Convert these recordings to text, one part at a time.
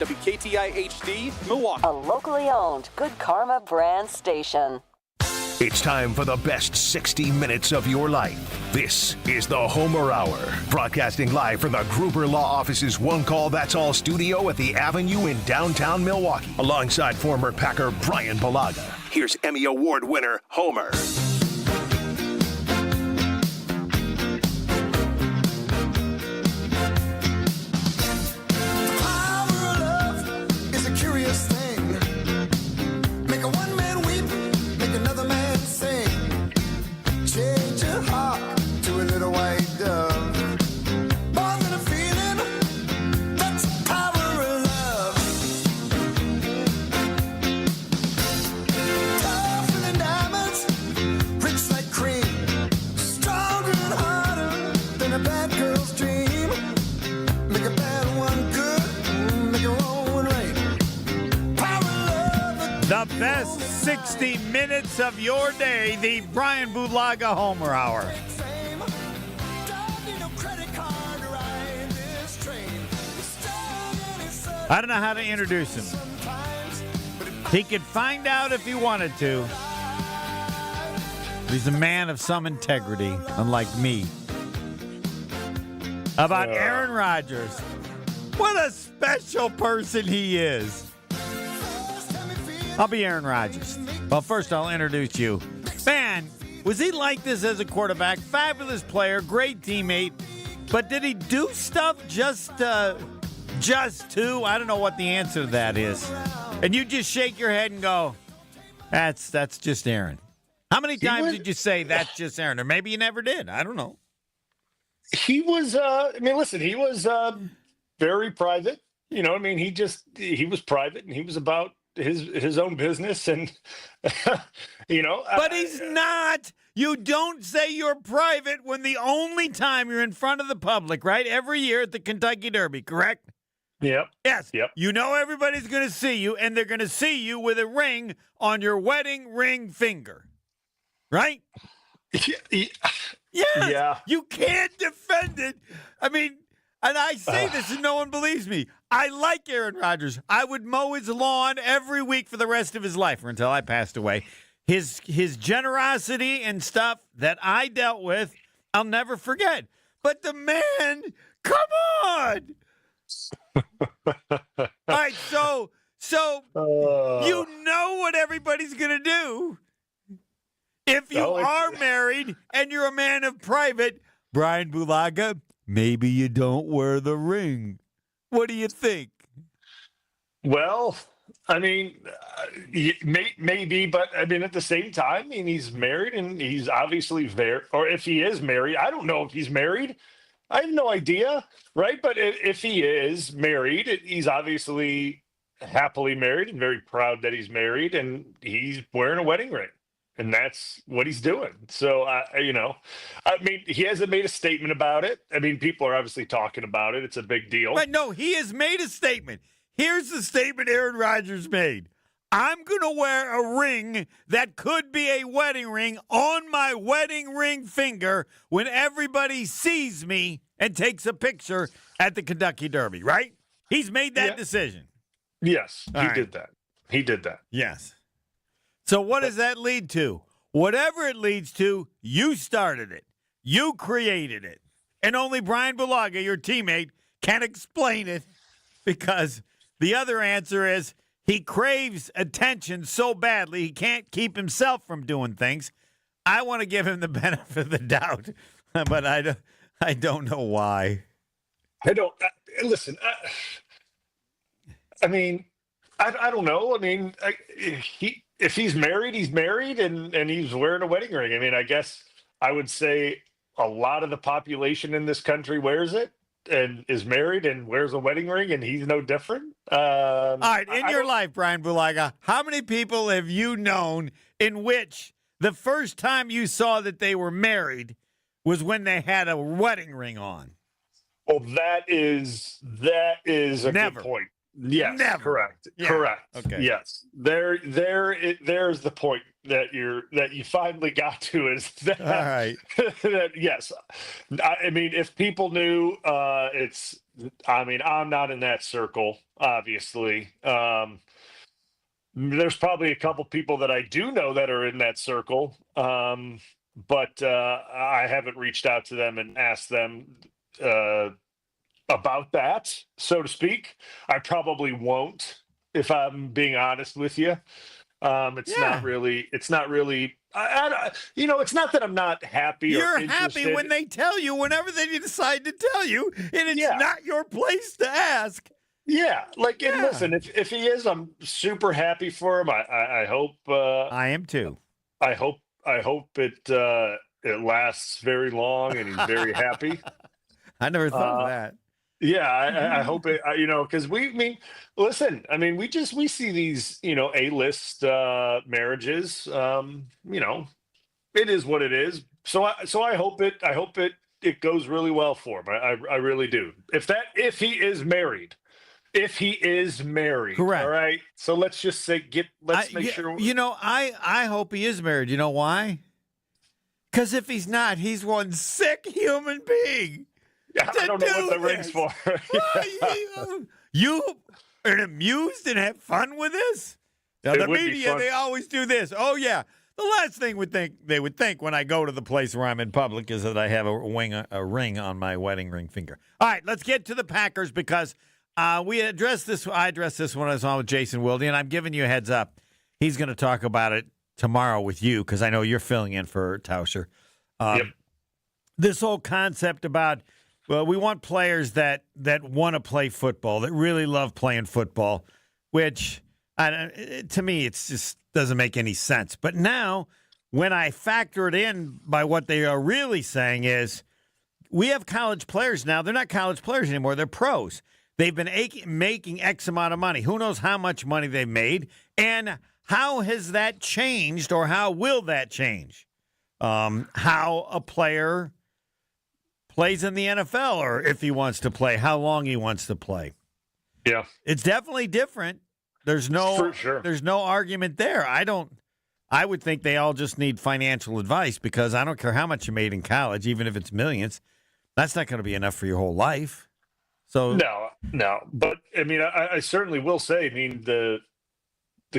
WKTI HD, Milwaukee. A locally owned Good Karma brand station. It's time for the best 60 minutes of your life. This is the Homer Hour, broadcasting live from the Gruber Law Office's One Call That's All studio at the Avenue in downtown Milwaukee, alongside former Packer Bryan Bulaga. Here's Emmy Award winner Homer. The best 60 minutes of your day, the Bryan Bulaga Homer Hour. I don't know how to introduce him. He could find out if he wanted to. He's a man of some integrity, unlike me. About Aaron Rodgers. What a special person he is. I'll be Aaron Rodgers. Well, first I'll introduce you. Man, was he like this as a quarterback? Fabulous player, great teammate. But did he do stuff just to? I don't know what the answer to that is. And you just shake your head and go, that's just Aaron. How many times did you say that's just Aaron? Or maybe you never did. I don't know. He was, he was very private. You know, he was private and he was about his own business and, But he's not. You don't say you're private when the only time you're in front of the public, right? Every year at the Kentucky Derby, correct? Yep. Yes. Yep. You know everybody's going to see you, and they're going to see you with a ring on your wedding ring finger, right? Yes. Yeah. You can't defend it. I mean, and I say this and no one believes me. I like Aaron Rodgers. I would mow his lawn every week for the rest of his life or until I passed away. His generosity and stuff that I dealt with, I'll never forget. But the man, come on. All right, so you know what everybody's going to do. If you are married and you're a man of private, Bryan Bulaga, maybe you don't wear the ring. What do you think? Well, maybe, but at the same time, he's married and he's obviously very, or if he is married, I don't know if he's married. I have no idea, right? But if he is married, he's obviously happily married and very proud that he's married and he's wearing a wedding ring. And that's what he's doing. So, he hasn't made a statement about it. People are obviously talking about it. It's a big deal. But no, he has made a statement. Here's the statement Aaron Rodgers made. I'm going to wear a ring that could be a wedding ring on my wedding ring finger when everybody sees me and takes a picture at the Kentucky Derby, right? He's made that decision. Yes, did that. He did that. Yes. So what does that lead to? Whatever it leads to, you started it. You created it. And only Bryan Bulaga, your teammate, can explain it because the other answer is he craves attention so badly he can't keep himself from doing things. I want to give him the benefit of the doubt, but I don't know why. I don't listen. I don't know. If he's married, he's married, and he's wearing a wedding ring. I guess I would say a lot of the population in this country wears it and is married and wears a wedding ring, and he's no different. All right, in your life, Bryan Bulaga, how many people have you known in which the first time you saw that they were married was when they had a wedding ring on? Well, that is a good point. Yes, never. Correct. Yeah. Correct. Okay. Yes. There's the point. that you finally got to is that, All right. that yes, I mean, if people knew, I mean, I'm not in that circle, obviously. There's probably a couple people that I do know that are in that circle, but I haven't reached out to them and asked them about that, so to speak. I probably won't, if I'm being honest with you. It's Yeah. not really. It's not really. It's not that I'm not happy. You're or happy interested. when they tell you, whenever they decide to tell you, and it's not your place to ask. Yeah, and listen, if he is, I'm super happy for him. I hope. I am too. I hope it lasts very long and he's very happy. I never thought of that. Yeah, I hope it. Because listen. I mean, we see these A-list marriages. It is what it is. So I hope it goes really well for him. I really do. If he is married. If he is married, correct. All right. So let's just say let's make sure. I hope he is married. You know why? Because if he's not, he's one sick human being. I don't know what the ring's for. You are amused and have fun with this? Now, the media, they always do this. Oh, yeah. The last thing they would think when I go to the place where I'm in public is that I have a ring on my wedding ring finger. All right, let's get to the Packers because we addressed this. I addressed this when I was on with Jason Wilde, and I'm giving you a heads up. He's going to talk about it tomorrow with you because I know you're filling in for Tauscher. Yep. This whole concept about, well, we want players that want to play football, that really love playing football, which to me it just doesn't make any sense. But now, when I factor it in by what they are really saying is, we have college players now. They're not college players anymore. They're pros. They've been making X amount of money. Who knows how much money they've made, and how has that changed, or how will that change? How a player plays in the NFL, or if he wants to play, how long he wants to play. Yeah, it's definitely different. There's no argument there. I would think they all just need financial advice because I don't care how much you made in college, even if it's millions, that's not going to be enough for your whole life. So no. But I mean, I certainly will say, I mean, the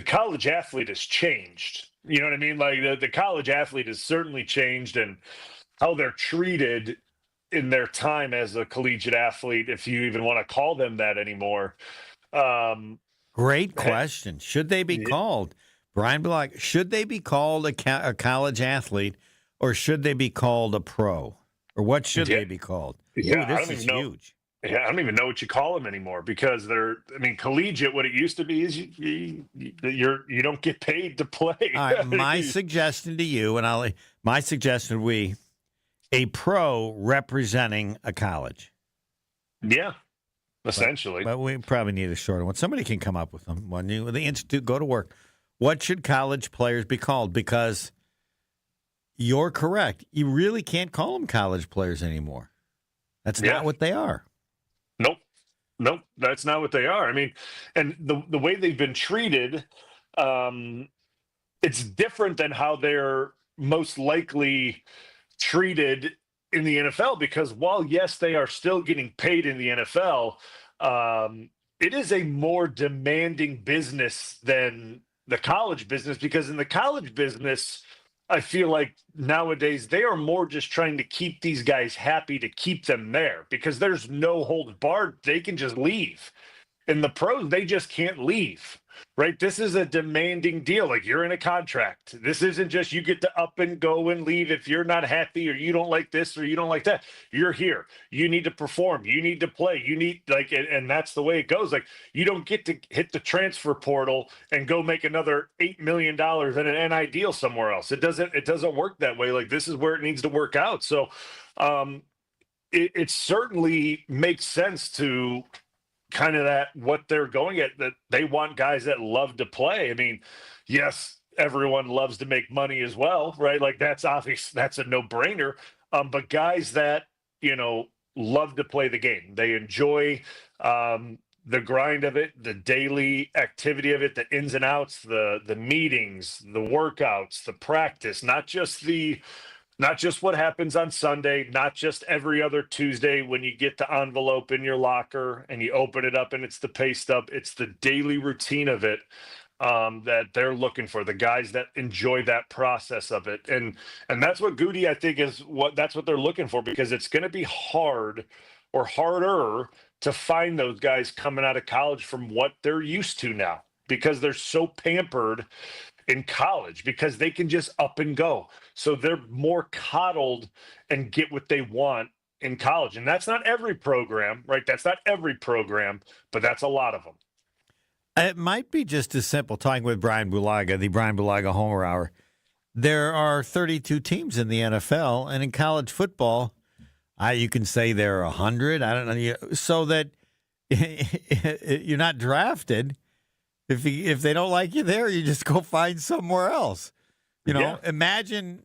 college athlete has changed. You know what I mean? Like the college athlete has certainly changed, and how they're treated in their time as a collegiate athlete, if you even want to call them that anymore. Great question. Should they be called, Bryan Bulaga, should they be called a college athlete, or should they be called a pro? Or what should they be called? Yeah, Ooh, this is huge. Yeah, I don't even know what you call them anymore because collegiate, what it used to be is you don't get paid to play. All right, my suggestion to you, my suggestion would be a pro representing a college. Yeah, essentially. But we probably need a shorter one. Somebody can come up with them. When the institute go to work, what should college players be called? Because you're correct. You really can't call them college players anymore. That's not what they are. Nope, that's not what they are. I mean, and the way they've been treated, it's different than how they're most likely treated in the NFL, because while, yes, they are still getting paid in the NFL, it is a more demanding business than the college business, because in the college business, I feel like nowadays they are more just trying to keep these guys happy, to keep them there, because there's no holds barred. They can just leave. In the pros, they just can't leave, right? This is a demanding deal. Like, you're in a contract. This isn't just you get to up and go and leave if you're not happy or you don't like this or you don't like that. You're here. You need to perform. You need to play. You need, and that's the way it goes. Like, you don't get to hit the transfer portal and go make another $8 million in an NI deal somewhere else. It doesn't work that way. Like, this is where it needs to work out. So it certainly makes sense to kind of that what they're going at, that they want guys that love to play. I mean, yes, everyone loves to make money as well, right? Like, that's obvious. That's a no-brainer. But guys that, love to play the game, they enjoy the grind of it, the daily activity of it, the ins and outs, the meetings, the workouts, the practice, not just what happens on Sunday, not just every other Tuesday when you get the envelope in your locker and you open it up and it's the pay stub. It's the daily routine of it that they're looking for, the guys that enjoy that process of it. And that's what Goody, I think, that's what they're looking for, because it's going to be hard or harder to find those guys coming out of college from what they're used to now, because they're so pampered in college, because they can just up and go. So they're more coddled and get what they want in college. And that's not every program, right? That's not every program, but that's a lot of them. It might be just as simple, talking with Brian Bulaga, the Brian Bulaga Homer Hour. There are 32 teams in the NFL, and in college football, you can say there are 100. I don't know. So that you're not drafted. If they don't like you there, you just go find somewhere else. Imagine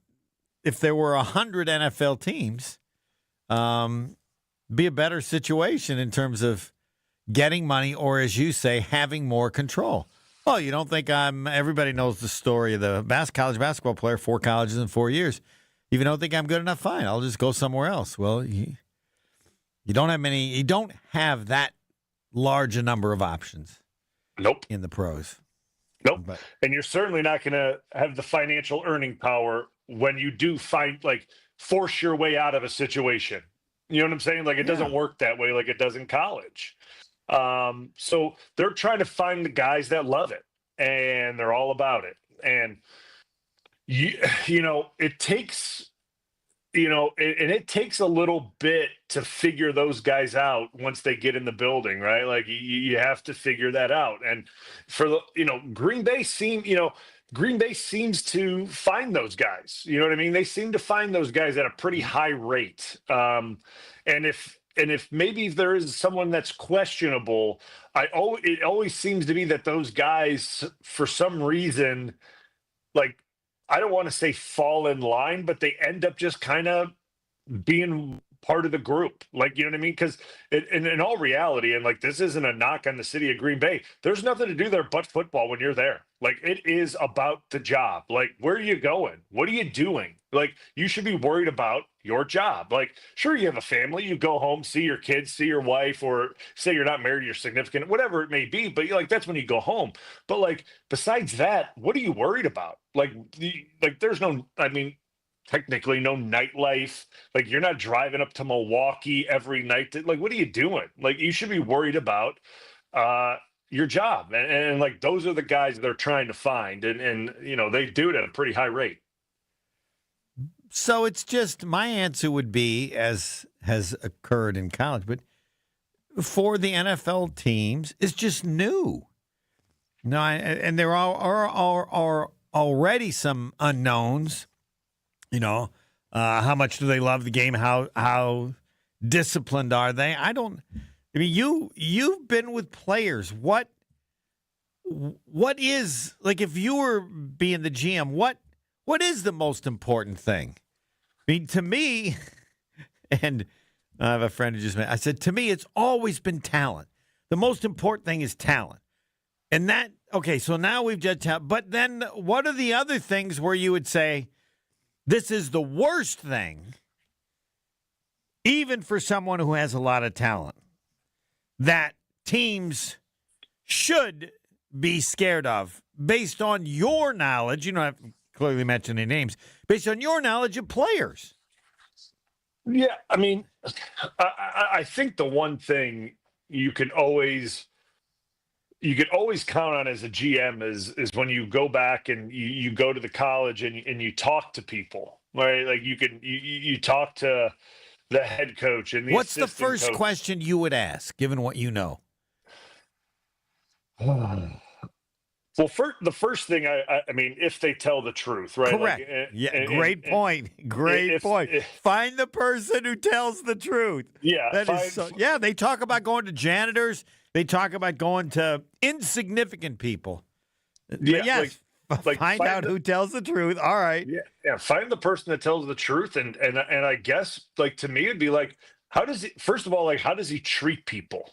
if there were 100 NFL teams, be a better situation in terms of getting money, or, as you say, having more control. Oh, you don't think everybody knows the story of the college basketball player, 4 colleges in 4 years. If you don't think I'm good enough, fine, I'll just go somewhere else. Well, you don't have many. You don't have that large a number of options. Nope. In the pros. Nope. And you're certainly not going to have the financial earning power when you do force your way out of a situation. You know what I'm saying? Like, it doesn't work that way like it does in college. So they're trying to find the guys that love it, and they're all about it. And it takes, it takes a little bit to figure those guys out once they get in the building, right? Like, you have to figure that out. And for Green Bay seems to find those guys. You know what I mean? They seem to find those guys at a pretty high rate. And if maybe there is someone that's questionable, it always seems to be that those guys, for some reason, like, I don't want to say fall in line, but they end up just kind of being part of the group. Like, you know what I mean? Because in all reality, and like, this isn't a knock on the city of Green Bay, there's nothing to do there but football when you're there. Like, it is about the job. Like, where are you going? What are you doing? Like, you should be worried about your job. Like, sure, you have a family, you go home, see your kids, see your wife, or say you're not married, you're significant, whatever it may be, but that's when you go home. But like, besides that, what are you worried about? Like there's technically no nightlife. Like, you're not driving up to Milwaukee every night. What are you doing? Like, you should be worried about your job. And like, those are the guys they're trying to find. And they do it at a pretty high rate. So it's just, my answer would be, as has occurred in college, but for the NFL teams, it's just new. And there are already some unknowns. How much do they love the game? How disciplined are they? You've been with players. What is, like, if you were being the GM, what is the most important thing? To me, and I have a friend who just I said, to me, it's always been talent. The most important thing is talent. And so now we've judged talent. But then what are the other things where you would say, this is the worst thing, even for someone who has a lot of talent, that teams should be scared of, based on your knowledge? You don't have to clearly mention any names, based on your knowledge of players. Yeah, I think the one thing you can always count on as a GM is when you go back and you go to the college and you talk to people, right? Like, you talk to the head coach and the What's the assistant first coach. question you would ask, given what you know? Well, the first thing, if they tell the truth, right? Correct. Great point. Find the person who tells the truth. Yeah. They talk about going to janitors. They talk about going to insignificant people. Yeah. Yes, find out who tells the truth. All right. Yeah. Find the person that tells the truth. And I guess, like, to me, it'd be like, how does he treat people?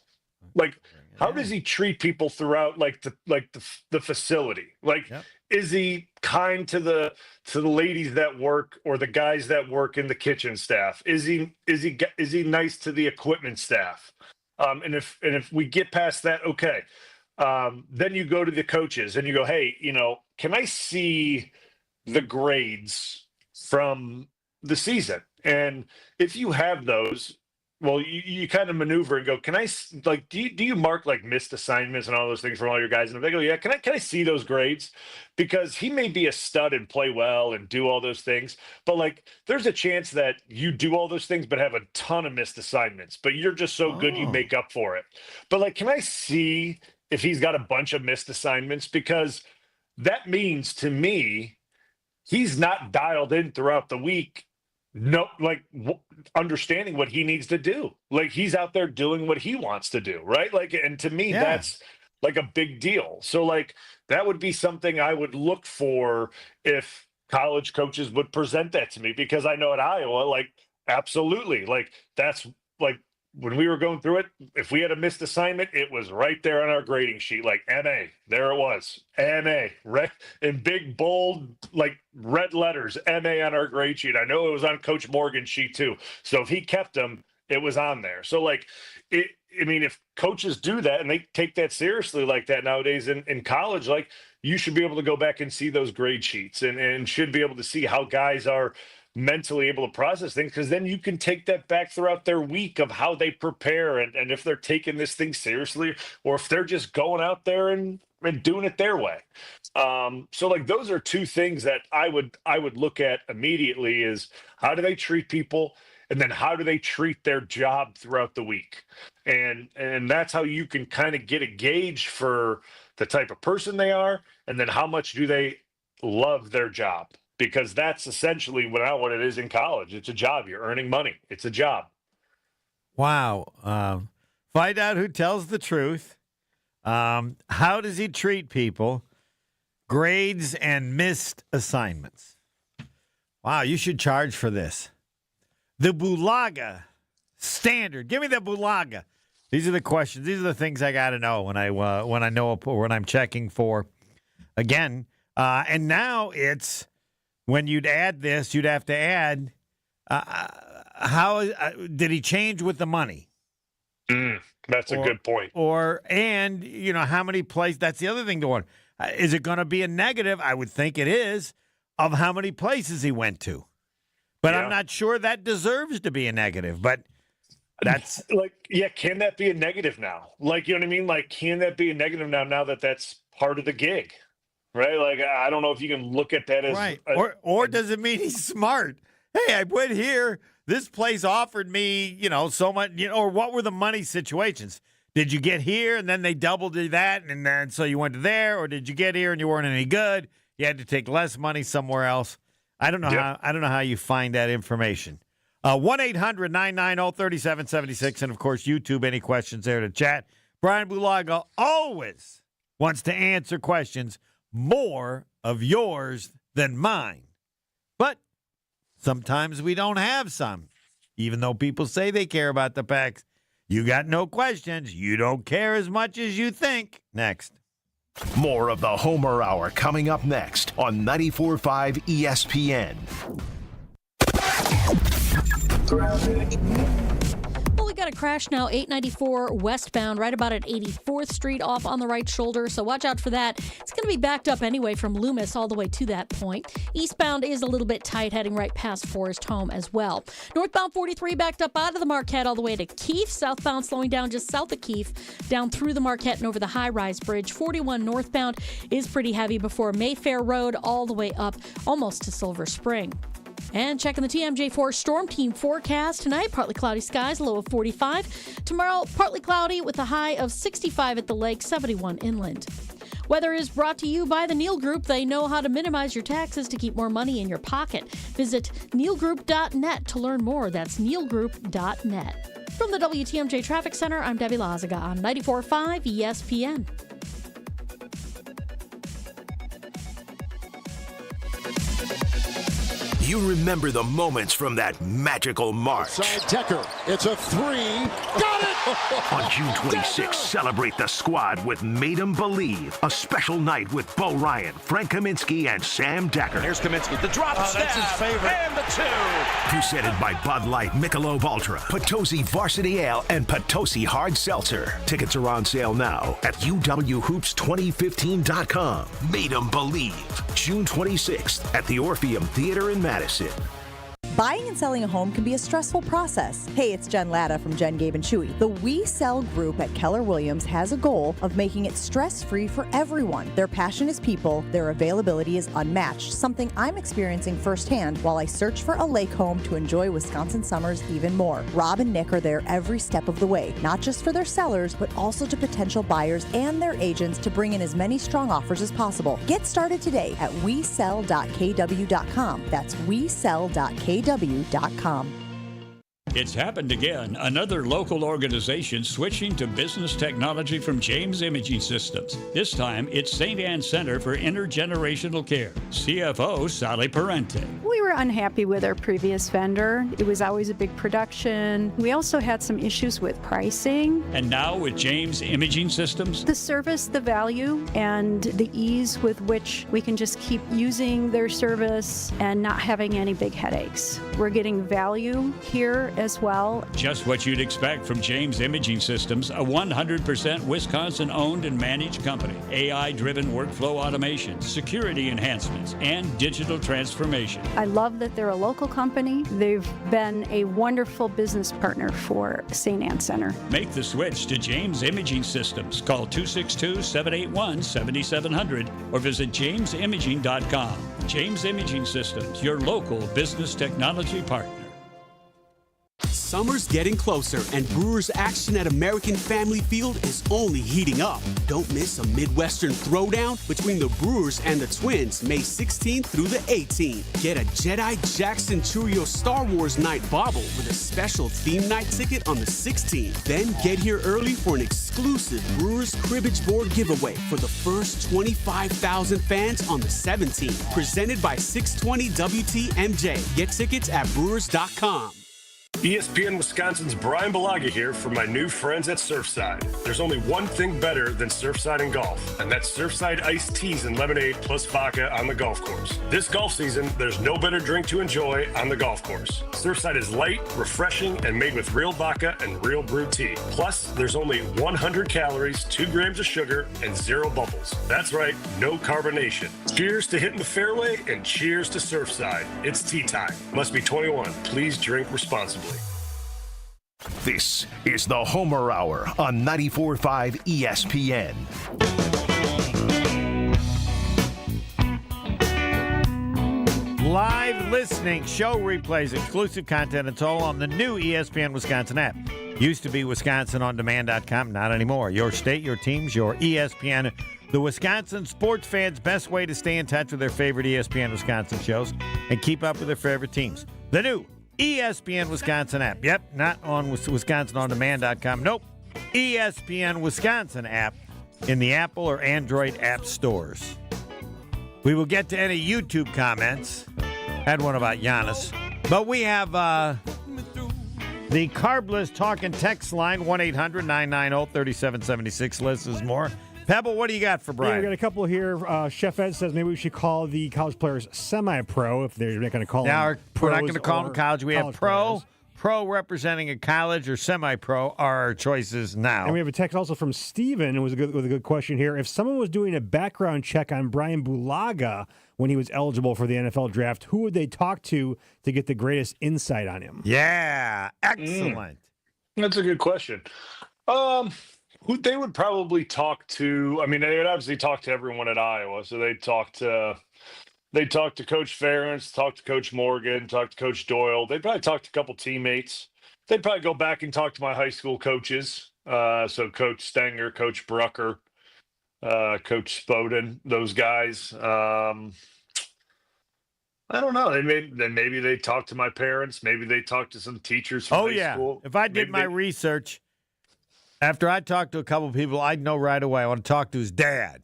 Like, How does he treat people throughout the facility? Like, is he kind to the ladies that work or the guys that work in the kitchen staff? Is he nice to the equipment staff? And if we get past that, okay. Then you go to the coaches and you go, hey, can I see the grades from the season? And if you have those, well, you kind of maneuver and go, can I, like, do you mark like missed assignments and all those things from all your guys? And they go, yeah, can I see those grades? Because he may be a stud and play well and do all those things, but like, there's a chance that you do all those things, but have a ton of missed assignments, but you're just so good, you make up for it. But like, can I see if he's got a bunch of missed assignments? Because that means to me, he's not dialed in throughout the week. No, like understanding what he needs to do. Like, he's out there doing what he wants to do, right? Like, and to me, that's like a big deal. So like, that would be something I would look for if college coaches would present that to me, because I know at Iowa, like, absolutely, like, that's like, when we were going through it, if we had a missed assignment, it was right there on our grading sheet, like MA. There it was, MA, right, in big, bold, like red letters, MA on our grade sheet. I know it was on Coach Morgan's sheet too. So if he kept them, it was on there. So like, I mean, if coaches do that and they take that seriously like that nowadays in college, like, you should be able to go back and see those grade sheets and should be able to see how guys are mentally able to process things, because then you can take that back throughout their week of how they prepare and if they're taking this thing seriously or if they're just going out there and doing it their way. So like, those are two things that I would look at immediately, is how do they treat people, and then how do they treat their job throughout the week? And that's how you can kind of get a gauge for the type of person they are, and then how much do they love their job. Because that's essentially what it is in college. It's a job. You're earning money. It's a job. Wow. Find out who tells the truth. How does he treat people? Grades and missed assignments. Wow, you should charge for this. The Bulaga standard. Give me the Bulaga. These are the questions. These are the things I got to know when I'm checking for. Again, and now it's, when you'd add this, you'd have to add, how did he change with the money? That's a good point. And how many plays? That's the other thing to wonder. Is it going to be a negative? I would think it is, of how many places he went to. But I'm not sure that deserves to be a negative. But that's like, can that be a negative now? Like, you know what I mean? Like, can that be a negative now that that's part of the gig? Right? Like, I don't know if you can look at that as right. Or does it mean he's smart? Hey, I went here. This place offered me, so much, or what were the money situations? Did you get here and then they doubled that and then so you went to there, or did you get here and you weren't any good? You had to take less money somewhere else. I don't know how you find that information. 1-800-990-3776, and of course YouTube. Any questions there to chat? Bryan Bulaga always wants to answer questions more of yours than mine. But sometimes we don't have some. Even though people say they care about the Packs, you got no questions. You don't care as much as you think. Next. More of the Homer Hour coming up next on 94.5 ESPN. Well, we got a crash now, 894 westbound, right about at 84th Street, off on the right shoulder, so watch out for that. It's going to be backed up anyway from Loomis all the way to that point. Eastbound is a little bit tight, heading right past Forest Home as well. Northbound 43 backed up out of the Marquette all the way to Keefe. Southbound slowing down just south of Keefe, down through the Marquette and over the high-rise bridge. 41 northbound is pretty heavy before Mayfair Road, all the way up almost to Silver Spring. And checking the TMJ4 Storm Team forecast tonight, partly cloudy skies, low of 45. Tomorrow, partly cloudy with a high of 65 at the lake, 71 inland. Weather is brought to you by the Neal Group. They know how to minimize your taxes to keep more money in your pocket. Visit nealgroup.net to learn more. That's nealgroup.net. From the WTMJ Traffic Center, I'm Debbie Lazaga on 94.5 ESPN. You remember the moments from that magical March. Side Decker. It's a 3. Got it! On June 26th, celebrate the squad with Made 'em Believe. A special night with Bo Ryan, Frank Kaminsky, and Sam Decker. Here's Kaminsky. The drop stab. That's his favorite. And the 2. Presented by Bud Light, Michelob Ultra, Potosi Varsity Ale, and Potosi Hard Seltzer. Tickets are on sale now at uwhoops2015.com. Made 'em Believe. June 26th at the Orpheum Theater in Madison. Buying and selling a home can be a stressful process. Hey, it's Jen Latta from Jen, Gabe, and Chewy. The We Sell group at Keller Williams has a goal of making it stress-free for everyone. Their passion is people, their availability is unmatched, something I'm experiencing firsthand while I search for a lake home to enjoy Wisconsin summers even more. Rob and Nick are there every step of the way, not just for their sellers, but also to potential buyers and their agents to bring in as many strong offers as possible. Get started today at wesell.kw.com. That's wesell.kw.com. It's happened again. Another local organization switching to business technology from James Imaging Systems. This time, it's St. Anne Center for Intergenerational Care. CFO Sally Parente. We were unhappy with our previous vendor. It was always a big production. We also had some issues with pricing. And now with James Imaging Systems, The service, the value, and the ease with which we can just keep using their service and not having any big headaches. We're getting value here as well. just what you'd expect from James Imaging Systems, a 100% Wisconsin-owned and managed company. AI-driven workflow automation, security enhancements, and digital transformation. I love that they're a local company. They've been a wonderful business partner for St. Anne Center. Make the switch to James Imaging Systems. Call 262-781-7700 or visit jamesimaging.com. James Imaging Systems, your local business technology partner. Summer's getting closer, and Brewers action at American Family Field is only heating up. Don't miss a Midwestern throwdown between the Brewers and the Twins, May 16th through the 18th. Get a Jedi Jackson Churio Star Wars Night bauble with a special theme night ticket on the 16th. Then get here early for an exclusive Brewers cribbage board giveaway for the first 25,000 fans on the 17th. Presented by 620 WTMJ. Get tickets at brewers.com. ESPN Wisconsin's Bryan Bulaga here for my new friends at Surfside. There's only one thing better than Surfside and golf, and that's Surfside iced teas and lemonade plus vodka on the golf course. This golf season, there's no better drink to enjoy on the golf course. Surfside is light, refreshing, and made with real vodka and real brewed tea. Plus, there's only 100 calories, 2 grams of sugar, and 0 bubbles. That's right, no carbonation. Cheers to hitting the fairway and cheers to Surfside. It's tea time. Must be 21. Please drink responsibly. This is the Homer Hour on 94.5 ESPN. Live listening, show replays, exclusive content, it's all on the new ESPN Wisconsin app. Used to be WisconsinOnDemand.com, not anymore. Your state, your teams, your ESPN. The Wisconsin sports fans' best way to stay in touch with their favorite ESPN Wisconsin shows and keep up with their favorite teams. The new ESPN Wisconsin app. Yep, not on WisconsinOnDemand.com. Nope. ESPN Wisconsin app in the Apple or Android app stores. We will get to any YouTube comments. Had one about Giannis. But we have the Carbless Talk and Text line, 1-800-990-3776. Listens more. Pebble, what do you got for Bryan? Yeah, we got a couple here. Chef Ed says maybe we should call the college players semi-pro if they're not going to call them We're not going to call them college. We have players. pro representing a college, or semi-pro are our choices now. And we have a text also from Steven with a good question here. If someone was doing a background check on Brian Bulaga when he was eligible for the NFL draft, who would they talk to get the greatest insight on him? Yeah, excellent. That's a good question. Who they would probably talk to? I mean, they would obviously talk to everyone at Iowa. So they'd talk to Coach Ferentz, talk to Coach Morgan, talk to Coach Doyle. They'd probably talk to a couple teammates. They'd probably go back and talk to my high school coaches. So Coach Stenger, Coach Brucker, Coach Spoden, those guys. I don't know. Maybe they talk to my parents. Maybe they talk to some teachers from high school. If I did my research, after I talked to a couple of people, I'd know right away. I want to talk to his dad.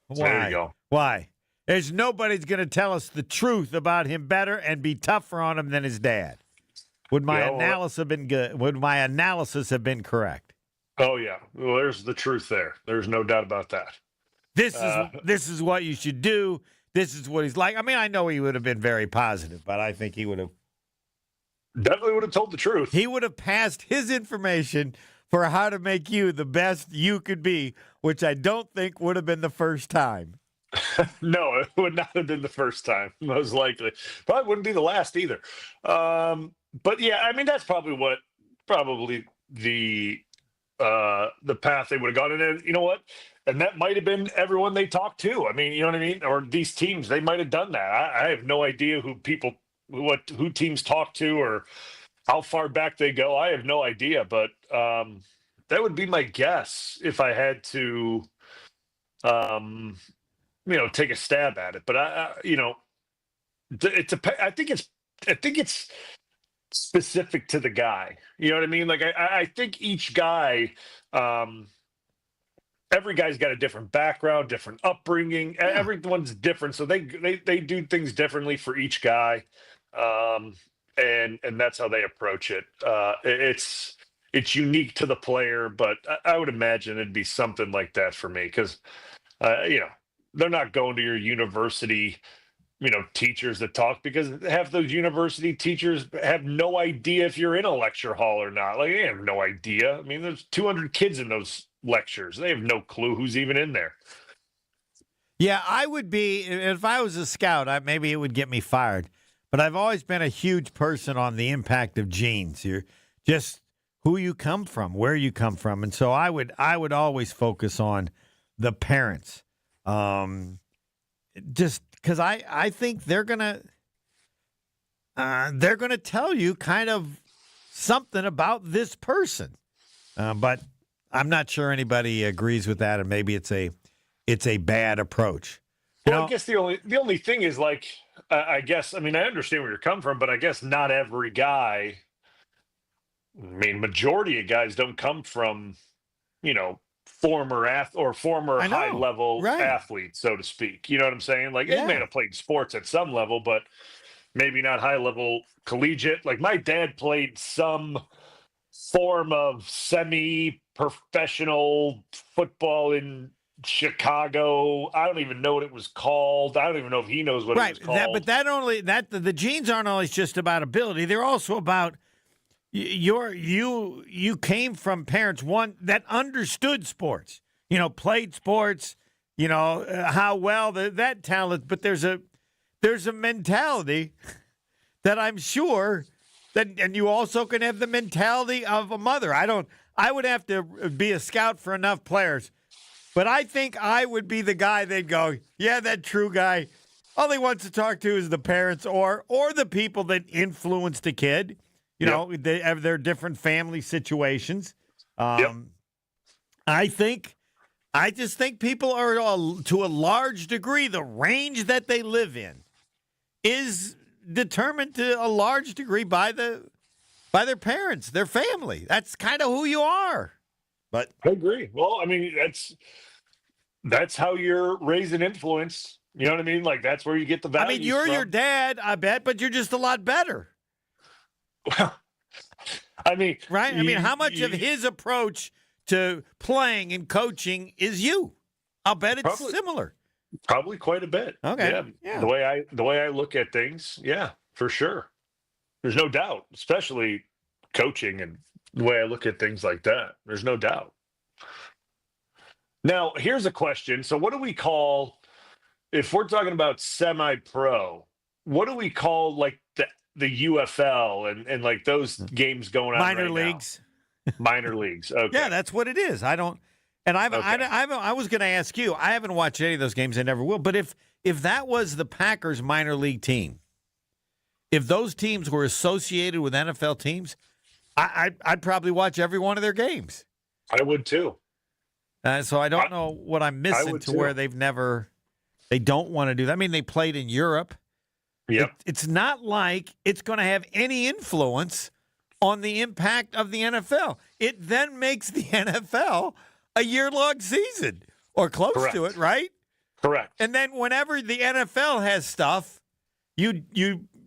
Why? There you go. Why? There's nobody's going to tell us the truth about him better and be tougher on him than his dad. Would my analysis have been good? Would my analysis have been correct? Oh yeah, well, there's the truth there. There's no doubt about that. This is what you should do. This is what he's like. I mean, I know he would have been very positive, but I think he would have definitely would have told the truth. He would have passed his information for how to make you the best you could be, which I don't think would have been the first time. No, it would not have been the first time, most likely. Probably wouldn't be the last either. But yeah, I mean, that's probably the path they would have gone in. And you know what? And that might have been everyone they talked to. I mean, you know what I mean? Or these teams, they might have done that. I have no idea who teams talk to or how far back they go. I have no idea, but that would be my guess if I had to, take a stab at it. But I think it's specific to the guy. You know what I mean? Like I think each guy, every guy's got a different background, different upbringing. Yeah. Everyone's different, so they do things differently for each guy, and that's how they approach it. It's unique to the player, but I would imagine it'd be something like that for me because, they're not going to your university, teachers that talk, because half those university teachers have no idea if you're in a lecture hall or not. Like, they have no idea. I mean, there's 200 kids in those lectures. They have no clue who's even in there. Yeah, I would be, if I was a scout, maybe it would get me fired. But I've always been a huge person on the impact of genes. You're just who you come from, where you come from. And so I would always focus on the parents. Just because I think they're gonna tell you kind of something about this person, but I'm not sure anybody agrees with that, and maybe it's a bad approach. I guess the only thing is, like, I guess, I mean, I understand where you're coming from, but I guess not every guy. I mean, majority of guys don't come from, former high level athletes, so to speak. You know what I'm saying? Like, they may have played sports at some level, but maybe not high level collegiate. Like, my dad played some form of semi-professional football in Chicago. I don't even know what it was called. I don't even know if he knows what it was called. The genes aren't always just about ability. They're also about you came from parents, one, that understood sports, played sports, how well that talent, but there's a mentality that I'm sure that, and you also can have the mentality of a mother. I would have to be a scout for enough players, but I think I would be the guy they'd go, yeah, that true guy. All he wants to talk to is the parents or the people that influenced the kid. They have their different family situations. I just think people are, to a large degree, the range that they live in is determined to a large degree by their parents, their family. That's kind of who you are. But I agree. Well, I mean, that's how you're raised and influenced. You know what I mean? Like, that's where you get the values. I mean, you're your dad, I bet, but you're just a lot better. Well, I mean, right? I mean, how much of his approach to playing and coaching is you? I'll bet it's similar. Probably quite a bit. Okay. Yeah. The way I look at things, yeah, for sure. There's no doubt, especially coaching and the way I look at things like that. There's no doubt. Now, here's a question. So what do we call, if we're talking about semi-pro, what do we call, like, the UFL and like those games going on minor leagues now? Minor leagues. Okay. Yeah, that's what it is. I was going to ask you, I haven't watched any of those games. I never will. But if that was the Packers minor league team, if those teams were associated with NFL teams, I'd probably watch every one of their games. I would too. So I don't know what I'm missing to where they don't want to do that. I mean, they played in Europe. Yep. It's not like it's going to have any influence on the impact of the NFL. It then makes the NFL a year-long season or close to it, right? Correct. And then whenever the NFL has stuff, you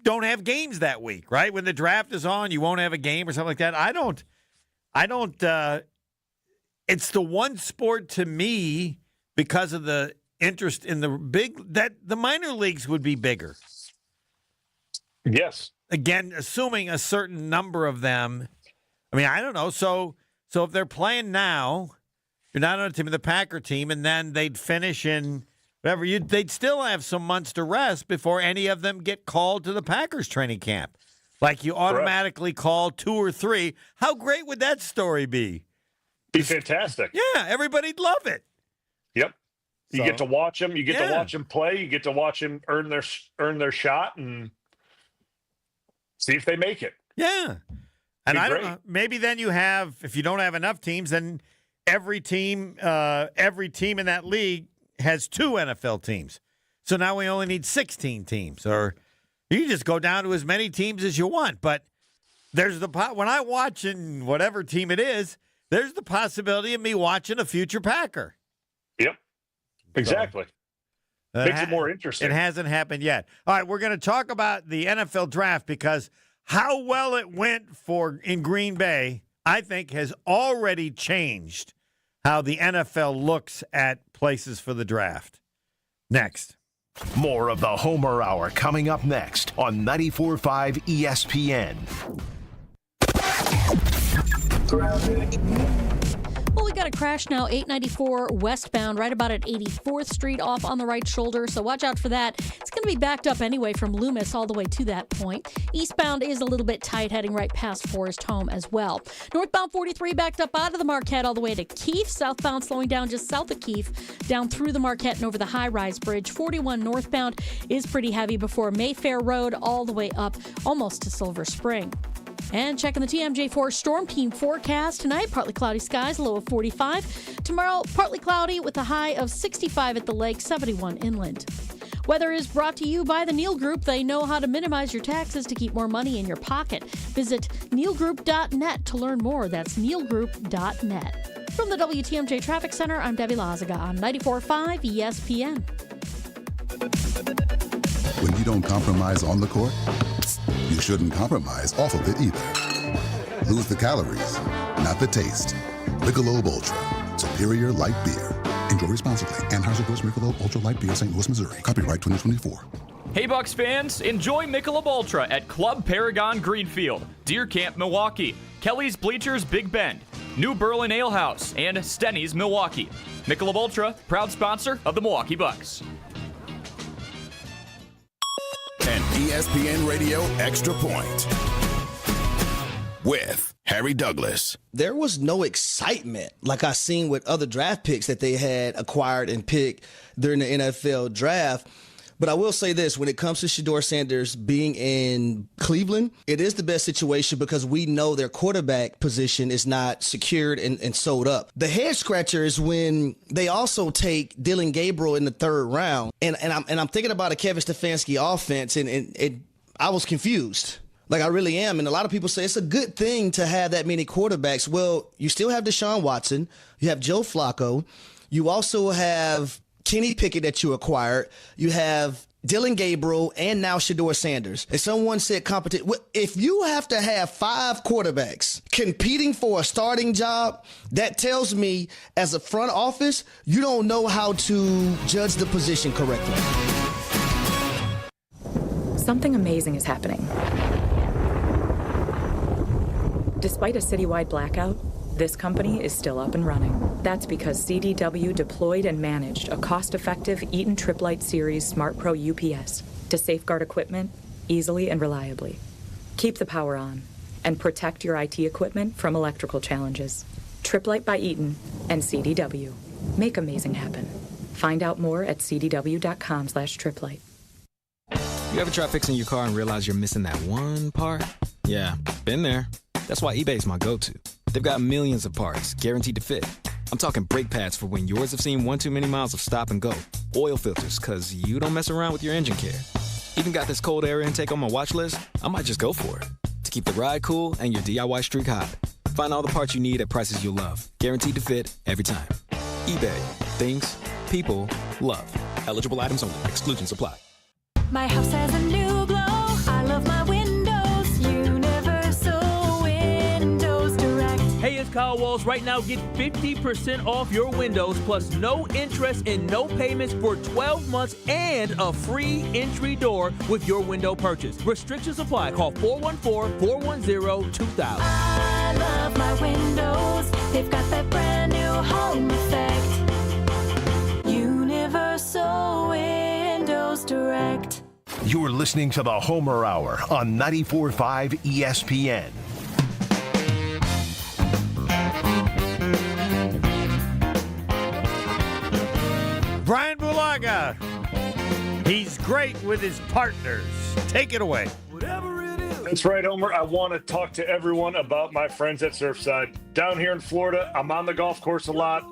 don't have games that week, right? When the draft is on, you won't have a game or something like that. I don't. It's the one sport to me, because of the interest in that the minor leagues would be bigger. Yes. Again, assuming a certain number of them. I mean, I don't know. So if they're playing now, you're not on a team of the Packer team, and then they'd finish in whatever, they'd still have some months to rest before any of them get called to the Packers training camp. Like you automatically call 2 or 3. How great would that story be? Be fantastic. Yeah, everybody'd love it. Yep. You get to watch them. You get to watch them play. You get to watch them earn their shot and see if they make it. Yeah. And I don't know. Maybe then you have, if you don't have enough teams, then every team in that league has 2 NFL teams. So now we only need 16 teams. Or you just go down to as many teams as you want. But there's when I watch in whatever team it is, there's the possibility of me watching a future Packer. Yep. Exactly. Makes it more interesting. It hasn't happened yet. All right, we're going to talk about the NFL draft, because how well it went in Green Bay, I think, has already changed how the NFL looks at places for the draft. Next. More of the Homer Hour coming up next on 94.5 ESPN. Well, we got a crash now, 894 westbound, right about at 84th Street, off on the right shoulder, so watch out for that. It's going to be backed up anyway from Loomis all the way to that point. Eastbound is a little bit tight, heading right past Forest Home as well. Northbound 43 backed up out of the Marquette all the way to Keefe. Southbound slowing down just south of Keefe, down through the Marquette and over the high-rise bridge. 41 northbound is pretty heavy before Mayfair Road, all the way up almost to Silver Spring. And checking the TMJ4 Storm Team forecast tonight, partly cloudy skies, low of 45. Tomorrow, partly cloudy with a high of 65 at the lake, 71 inland. Weather is brought to you by the Neal Group. They know how to minimize your taxes to keep more money in your pocket. Visit nealgroup.net to learn more. That's nealgroup.net. From the WTMJ Traffic Center, I'm Debbie Lazaga on 94.5 ESPN. When you don't compromise on the court, you shouldn't compromise off of it either. Lose the calories, not the taste. Michelob Ultra, superior light beer. Enjoy responsibly. Anheuser-Busch Michelob Ultra Light Beer, St. Louis, Missouri. Copyright 2024. Hey Bucks fans, enjoy Michelob Ultra at Club Paragon Greenfield, Deer Camp, Milwaukee, Kelly's Bleachers, Big Bend, New Berlin Ale House, and Stenny's, Milwaukee. Michelob Ultra, proud sponsor of the Milwaukee Bucks. An ESPN Radio Extra Point with Harry Douglas. There was no excitement like I seen with other draft picks that they had acquired and picked during the NFL draft. But I will say this, when it comes to Shedeur Sanders being in Cleveland, it is the best situation because we know their quarterback position is not secured and sold up. The head scratcher is when they also take Dylan Gabriel in the 3rd round. And I'm thinking about a Kevin Stefanski offense, and I was confused. Like, I really am. And a lot of people say it's a good thing to have that many quarterbacks. Well, you still have Deshaun Watson. You have Joe Flacco. You also have Kenny Pickett that you acquired. You have Dylan Gabriel and now Shedeur Sanders. And someone said if you have to have 5 quarterbacks competing for a starting job, that tells me as a front office, you don't know how to judge the position correctly. Something amazing is happening. Despite a citywide blackout, this company is still up and running. That's because CDW deployed and managed a cost-effective Eaton Trip Light Series Smart Pro UPS to safeguard equipment easily and reliably. Keep the power on and protect your IT equipment from electrical challenges. Trip Light by Eaton and CDW. Make amazing happen. Find out more at cdw.com/triplight. You ever try fixing your car and realize you're missing that one part? Yeah, been there. That's why eBay's my go-to. They've got millions of parts, guaranteed to fit. I'm talking brake pads for when yours have seen 1 too many miles of stop and go. Oil filters, because you don't mess around with your engine care. Even got this cold air intake on my watch list. I might just go for it. To keep the ride cool and your DIY streak hot. Find all the parts you need at prices you'll love. Guaranteed to fit every time. eBay. Things people love. Eligible items only. Exclusions apply. My house has a new glow. I love my windows. Universal Windows Direct. Hey, it's Kyle Walls. Right now, get 50% off your windows plus no interest and no payments for 12 months and a free entry door with your window purchase. Restrictions apply. Call 414-410-2000. I love my windows. They've got that brand new home effect. Universal Windows Direct. You're listening to the Homer Hour on 94.5 ESPN. Bryan Bulaga. He's great with his partners. Take it away. That's right, Homer. I want to talk to everyone about my friends at Surfside. Down here in Florida, I'm on the golf course a lot,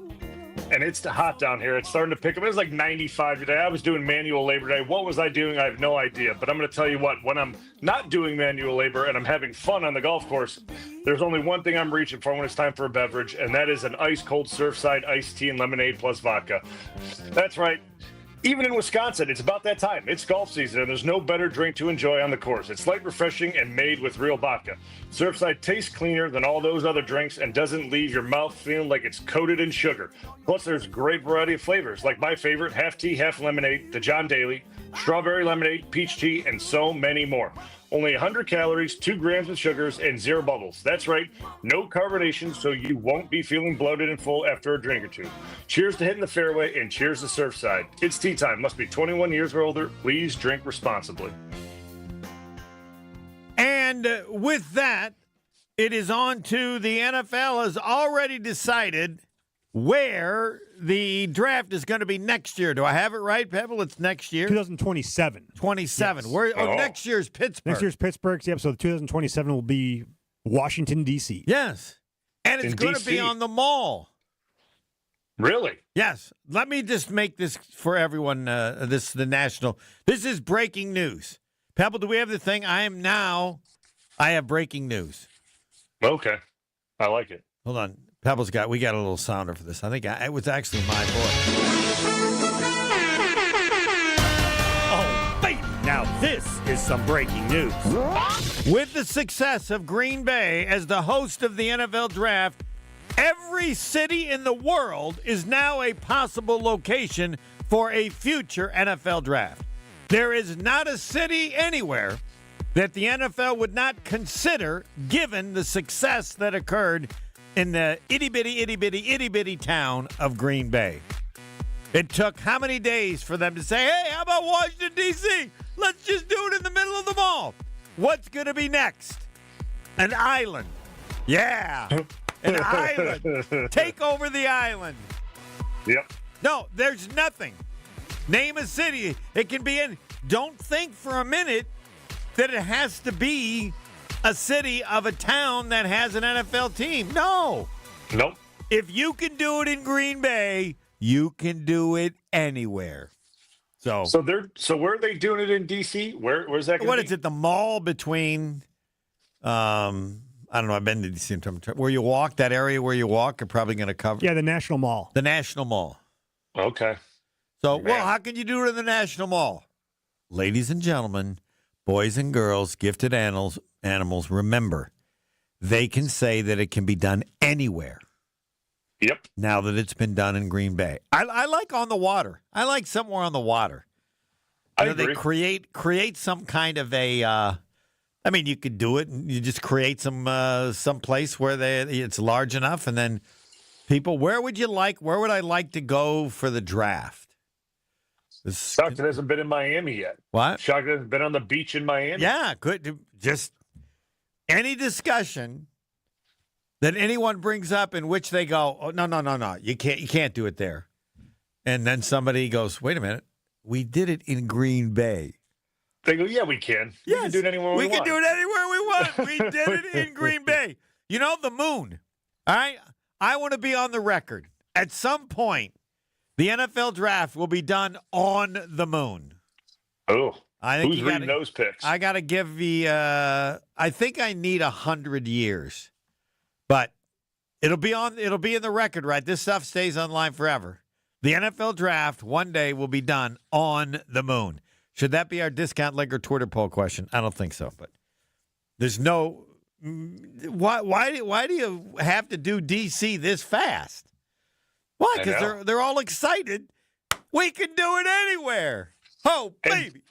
and it's hot down here. It's starting to pick up. It was like 95 today. I was doing manual labor today. What was I doing? I have no idea. But I'm going to tell you what, when I'm not doing manual labor and I'm having fun on the golf course, there's only one thing I'm reaching for when it's time for a beverage, and that is an ice-cold Surfside iced tea and lemonade plus vodka. That's right. Even in Wisconsin, it's about that time. It's golf season, and there's no better drink to enjoy on the course. It's light, refreshing, and made with real vodka. Surfside tastes cleaner than all those other drinks and doesn't leave your mouth feeling like it's coated in sugar. Plus, there's a great variety of flavors, like my favorite, half tea, half lemonade, the John Daly, strawberry lemonade, peach tea, and so many more. Only 100 calories, 2 grams of sugars, and 0 bubbles. That's right, no carbonation, so you won't be feeling bloated and full after a drink or two. Cheers to hitting the fairway, and cheers to Surfside. It's tea time. Must be 21 years or older. Please drink responsibly. And with that, it is on to the NFL has already decided where the draft is going to be next year. Do I have it right, Pebble? It's next year? 2027. 27. Yes. Where? Next year's Pittsburgh. Next year's Pittsburgh. Yep, so 2027 will be Washington, D.C. Yes. And it's going to be on the mall. Really? Yes. Let me just make this for everyone, the national. This is breaking news. Pebble, do we have the thing? I have breaking news. Okay. I like it. Hold on. Pebble's we got a little sounder for this. I think it was actually my voice. Oh, baby. Now this is some breaking news. With the success of Green Bay as the host of the NFL Draft, every city in the world is now a possible location for a future NFL Draft. There is not a city anywhere that the NFL would not consider given the success that occurred in the itty-bitty town of Green Bay. It took how many days for them to say, hey, how about Washington, D.C.? Let's just do it in the middle of the mall. What's going to be next? An island. Yeah. An island. Take over the island. Yep. No, there's nothing. Name a city. It can be in. Don't think for a minute that it has to be a city of a town that has an NFL team. No. Nope. If you can do it in Green Bay, you can do it anywhere. So where are they doing it in D.C.? Where's that going to be? What is it? The mall between, I don't know. I've been to D.C. Where you walk, that area where you walk, are probably going to cover. Yeah, the National Mall. The National Mall. Okay. So, how can you do it in the National Mall? Ladies and gentlemen, boys and girls, gifted animals, remember, they can say that it can be done anywhere. Yep. Now that it's been done in Green Bay. I like on the water. I like somewhere on the water. I agree. They create some kind of a you could do it and you just create some place where it's large enough, and then people, where would I like to go for the draft? Shocked it hasn't been in Miami yet. What? Shocked it hasn't been on the beach in Miami. Yeah, good. Just any discussion that anyone brings up in which they go, oh, no, you can't do it there. And then somebody goes, wait a minute, we did it in Green Bay. They go, yeah, we can. Yes, we can do it anywhere we want. We can do it anywhere we want. We did it in Green Bay. You know, the moon. All right? I want to be on the record. At some point, the NFL draft will be done on the moon. Oh, I think who's reading those picks? I got to give the. I think I need 100 years, but it'll be in the record, right? This stuff stays online forever. The NFL draft one day will be done on the moon. Should that be our discount Liquor Twitter poll question? I don't think so, but there's no. Why do you have to do DC this fast? Why? Because they're all excited. We can do it anywhere. Oh, baby.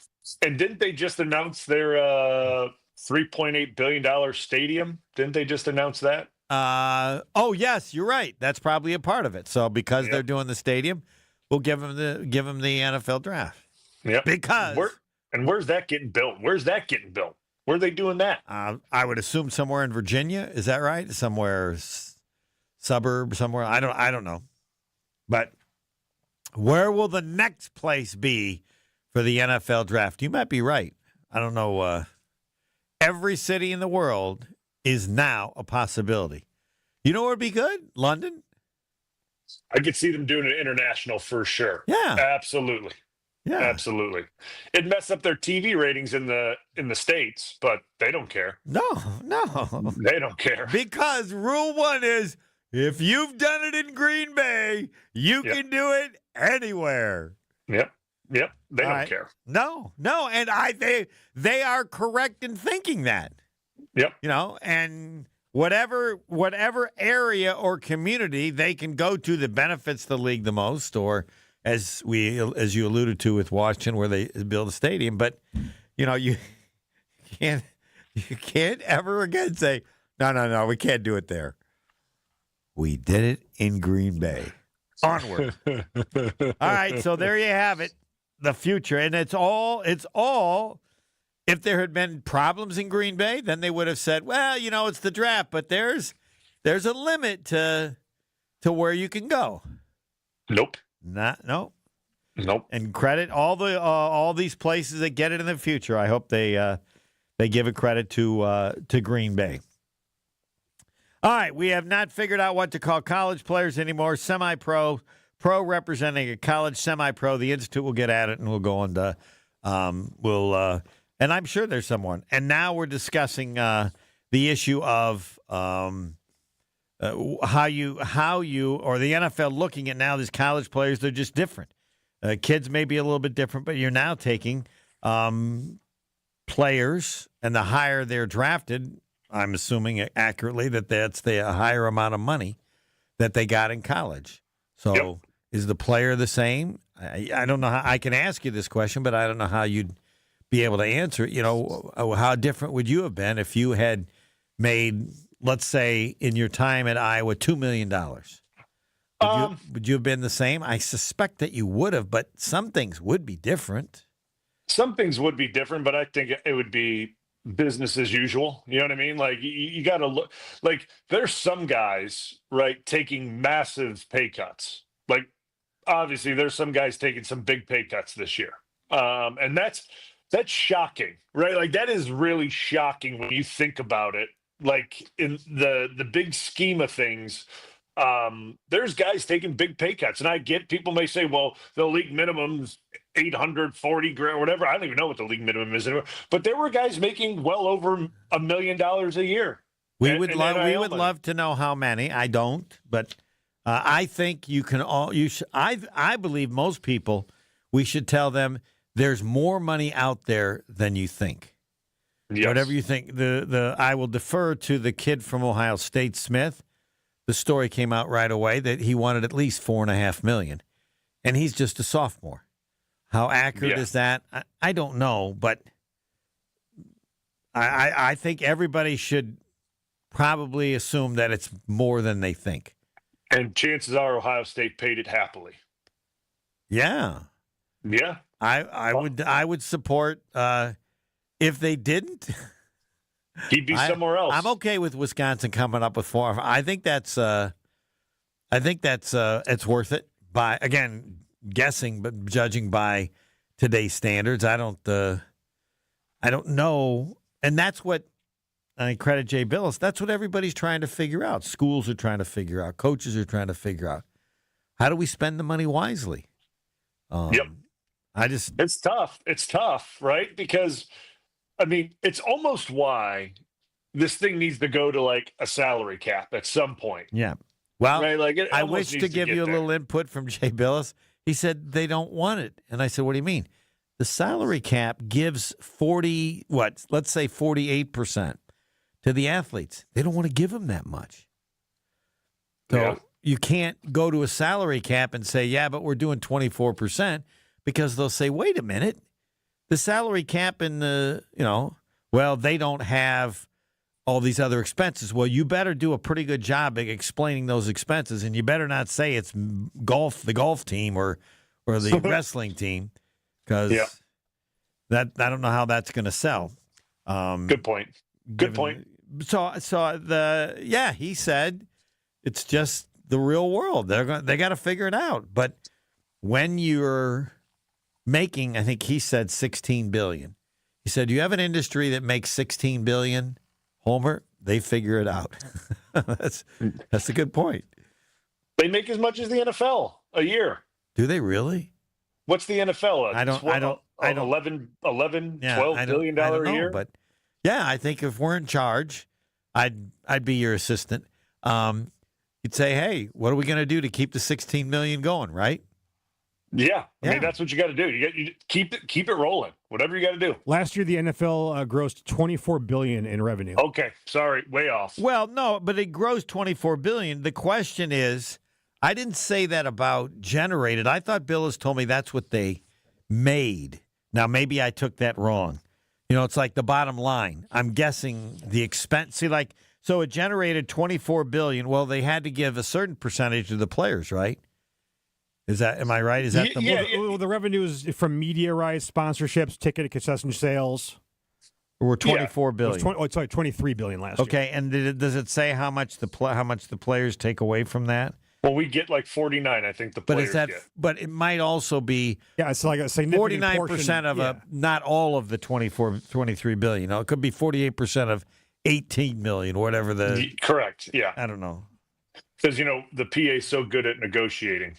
And didn't they just announce their $3.8 billion stadium? Didn't they just announce that? Oh, yes, you're right. That's probably a part of it. So because they're doing the stadium, we'll give them the NFL draft. Yeah. Because where's that getting built? Where are they doing that? I would assume somewhere in Virginia. Is that right? Somewhere suburb somewhere. I don't know. But where will the next place be for the NFL draft? You might be right. I don't know. Every city in the world is now a possibility. You know where would be good? London? I could see them doing it international for sure. Yeah. Absolutely. Yeah. Absolutely. It'd mess up their TV ratings in the States, but they don't care. No. They don't care. Because rule one is if you've done it in Green Bay, you can do it anywhere. Yep. They don't care. No. And they are correct in thinking that. Yep. And whatever area or community they can go to that benefits the league the most, or as you alluded to with Washington, where they build a stadium, but you can't ever again say no, we can't do it there. We did it in Green Bay. Onward. All right, so there you have it, the future, and it's all. If there had been problems in Green Bay, then they would have said, well, it's the draft, but there's a limit to where you can go. Nope. Nope. And credit all these places that get it in the future. I hope they give a credit to Green Bay. All right, we have not figured out what to call college players anymore. Semi-pro, pro representing a college, semi-pro. The Institute will get at it, and we'll go on to and I'm sure there's someone. And now we're discussing the issue of how you or the NFL looking at now these college players. They're just different. Kids may be a little bit different, but you're now taking players, and the higher they're drafted, I'm assuming accurately that's the higher amount of money that they got in college. So is the player the same? I don't know how I can ask you this question, but I don't know how you'd be able to answer it. How different would you have been if you had made, let's say, in your time at Iowa, $2 million? Would you have been the same? I suspect that you would have, but some things would be different. Some things would be different, but I think it would be business as usual. You know what I mean? Like you got to look. Like there's some guys, right, taking massive pay cuts. Like obviously, there's some guys taking some big pay cuts this year, and that's shocking, right? Like that is really shocking when you think about it. Like in the big scheme of things, there's guys taking big pay cuts, and I get people may say, well, the league minimum's $840 grand, whatever. I don't even know what the league minimum is anymore. But there were guys making well over $1 million a year. We would love to know how many. I don't, but I think you can all. I believe most people. We should tell them there's more money out there than you think. Yes. Whatever you think. I will defer to the kid from Ohio State, Smith. The story came out right away that he wanted at least $4.5 million, and he's just a sophomore. How accurate is that? I don't know, but I think everybody should probably assume that it's more than they think. And chances are Ohio State paid it happily. Yeah. Yeah. I would support if they didn't. He'd be somewhere else. I'm okay with Wisconsin coming up with 4. I think that's it's worth it. By again guessing, but judging by today's standards, I don't know, and that's what I credit Jay Billis. That's what everybody's trying to figure out. Schools are trying to figure out. Coaches are trying to figure out how do we spend the money wisely. Yep. It's tough. It's tough, right? Because I mean, it's almost why this thing needs to go to like a salary cap at some point. Yeah. Well, right? Like I wish to give you a little input from Jay Billis. He said they don't want it. And I said, what do you mean? The salary cap gives let's say 48% to the athletes. They don't want to give them that much. So you can't go to a salary cap and say, yeah, but we're doing 24%, because they'll say, wait a minute, the salary cap in the, they don't have all these other expenses. Well, you better do a pretty good job of explaining those expenses, and you better not say it's the golf team or the wrestling team, because I don't know how that's going to sell. Good point. Good point. So he said it's just the real world. They got to figure it out. But when you're making, I think he said $16 billion. He said, you have an industry that makes $16 billion, Homer, they figure it out. That's a good point. They make as much as the NFL a year. Do they really? What's the NFL? I don't. $11, $12 billion a year. But yeah, I think if we're in charge, I'd be your assistant. You'd say, hey, what are we going to do to keep the $16 million going? Right? Yeah, I mean that's what you got to do. You keep it rolling. Whatever you got to do. Last year, the NFL grossed $24 billion in revenue. Okay, sorry, way off. Well, no, but it grossed $24 billion. The question is, I didn't say that about generated. I thought Billis told me that's what they made. Now, maybe I took that wrong. It's like the bottom line. I'm guessing the expense. See, so it generated $24 billion. Well, they had to give a certain percentage to the players, right? Am I right? Is that the revenues from media rights, sponsorships, ticket and concession sales? Were $24 billion. $23 billion last year. Okay, and does it say how much the players take away from that? Well, we get like 49, I think the players get. But it might also be it's like a significant 49% of not all of the $23 billion. It could be 48% of $18 million, whatever the. Correct. Yeah. I don't know. Because the PA is so good at negotiating.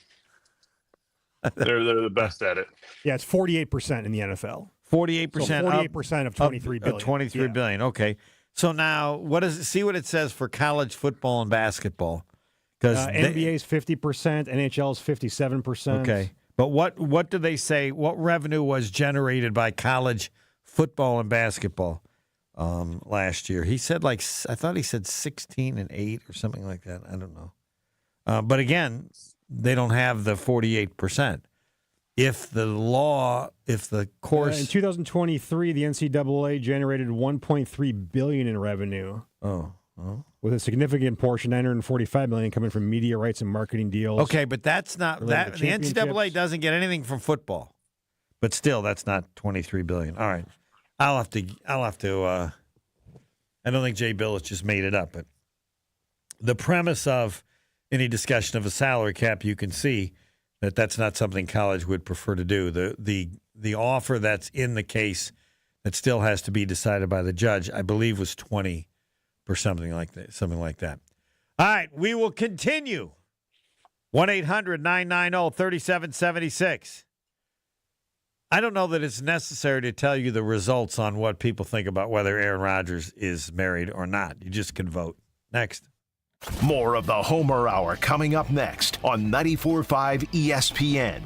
They're the best at it. Yeah, it's 48% in the NFL. 48%. 48% of $23 billion. $23 billion. Okay. So now, what does it? See what it says for college football and basketball. Because NBA's 50%, NHL's 57%. Okay, but what do they say? What revenue was generated by college football and basketball last year? He said I thought he said 16 and 8 or something like that. I don't know. But again, they don't have the 48%. If the course in 2023, the NCAA generated $1.3 billion in revenue. Oh. With a significant portion, $945 million, coming from media rights and marketing deals. Okay, but that's not that. The NCAA doesn't get anything from football, but still, that's not $23 billion. All right, I'll have to. I don't think Jay Billis just made it up, but the premise of any discussion of a salary cap, you can see that that's not something college would prefer to do. The offer that's in the case that still has to be decided by the judge, I believe, was 20. Or something like that. All right, we will continue. 1-800-990-3776. I don't know that it's necessary to tell you the results on what people think about whether Aaron Rodgers is married or not. You just can vote. Next. More of the Homer Hour coming up next on 94.5 ESPN.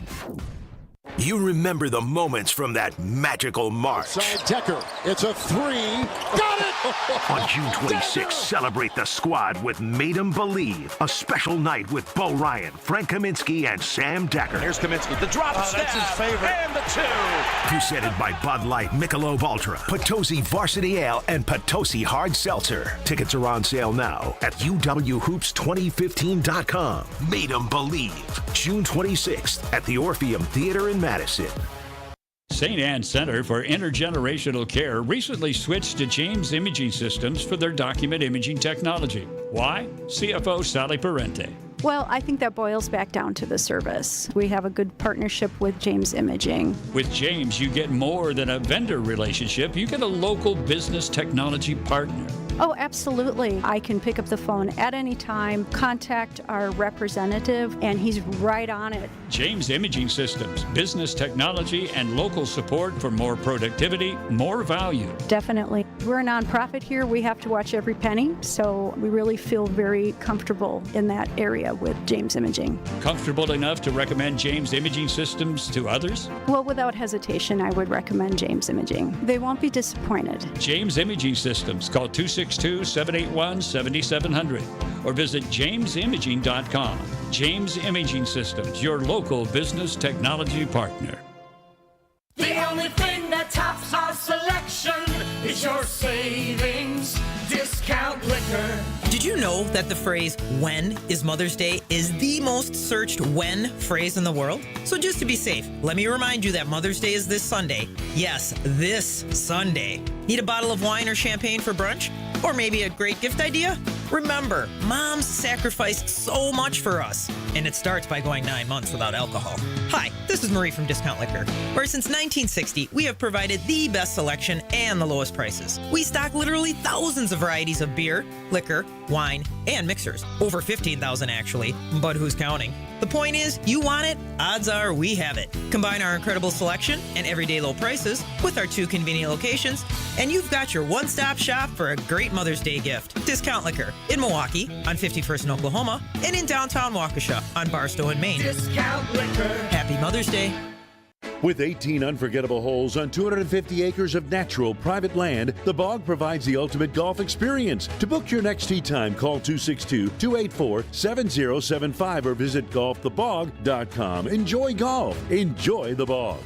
You remember the moments from that magical March. Side Decker, it's a three. Got it! On June 26th, celebrate the squad with Made 'em Believe, a special night with Bo Ryan, Frank Kaminsky, and Sam Decker. Here's Kaminsky, the drop stab, that's his favorite. And the two. Presented by Bud Light, Michelob Ultra, Potosi Varsity Ale, and Potosi Hard Seltzer. Tickets are on sale now at uwhoops2015.com. Made 'em Believe, June 26th at the Orpheum Theater in Madison. St. Anne Center for Intergenerational Care recently switched to James Imaging Systems for their document imaging technology. Why? CFO Sally Parente. Well, I think that boils back down to the service. We have a good partnership with James Imaging. With James, you get more than a vendor relationship. You get a local business technology partner. Oh, absolutely. I can pick up the phone at any time, contact our representative, and he's right on it. James Imaging Systems, business technology and local support for more productivity, more value. Definitely. We're a nonprofit here. We have to watch every penny, so we really feel very comfortable in that area with James Imaging. Comfortable enough to recommend James Imaging Systems to others? Well, without hesitation, I would recommend James Imaging. They won't be disappointed. James Imaging Systems. Call 262-781-7700 or visit jamesimaging.com. James Imaging Systems, your local business technology partner. The only thing that tops our selection is your savings discount liquor. Did you know that the phrase "when is Mother's Day" is the most searched "when" phrase in the world? So just to be safe, let me remind you that Mother's Day is this Sunday. Yes, this Sunday. Need a bottle of wine or champagne for brunch? Or maybe a great gift idea? Remember, moms sacrifice so much for us. And it starts by going 9 months without alcohol. Hi, this is Marie from Discount Liquor, where since 1960, we have provided the best selection and the lowest prices. We stock literally thousands of varieties of beer, liquor, wine, and mixers. Over 15,000 actually, but who's counting? The point is, you want it, odds are we have it. Combine our incredible selection and everyday low prices with our 2 convenient locations, and you've got your one-stop shop for a great Mother's Day gift. Discount Liquor in Milwaukee on 51st in Oklahoma and in downtown Waukesha on Barstow in Maine. Discount Liquor. Happy Mother's Day. With 18 unforgettable holes on 250 acres of natural private land, the Bog provides the ultimate golf experience. To book your next tee time, call 262-284-7075 or visit golfthebog.com. Enjoy golf. Enjoy the Bog.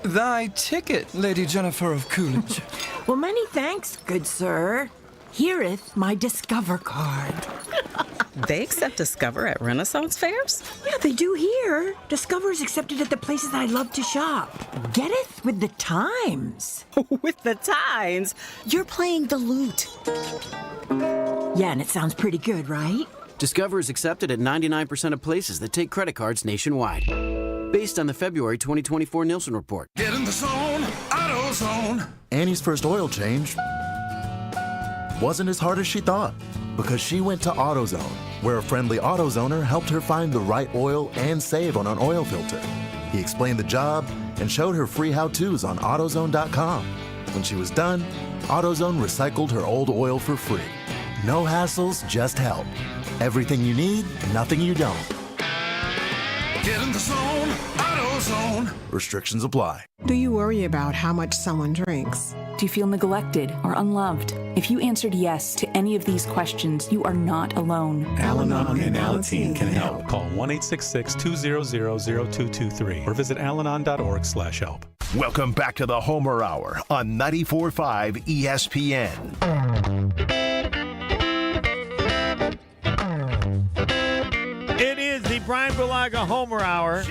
Thy ticket, Lady Jennifer of Coolidge. Well, many thanks, good sir. Here'th my Discover card. They accept Discover at Renaissance fairs? Yeah, they do here. Discover is accepted at the places I love to shop. Getteth with the times. With the times? You're playing the lute. Yeah, and it sounds pretty good, right? Discover is accepted at 99% of places that take credit cards nationwide. Based on the February 2024 Nielsen report. Get in the zone, AutoZone. Annie's first oil change wasn't as hard as she thought because she went to AutoZone, where a friendly AutoZoner helped her find the right oil and save on an oil filter. He explained the job and showed her free how-tos on AutoZone.com. When she was done, AutoZone recycled her old oil for free. No hassles, just help. Everything you need, nothing you don't. Get in the zone, AutoZone. Restrictions apply. Do you worry about how much someone drinks? Do you feel neglected or unloved? If you answered yes to any of these questions, you are not alone. Al-Anon and Alateen can help. Call 1-866-200-0223 or visit alanon.org/help. Welcome back to the Homer Hour on 94.5 ESPN. It is the Bryan Bulaga Homer Hour.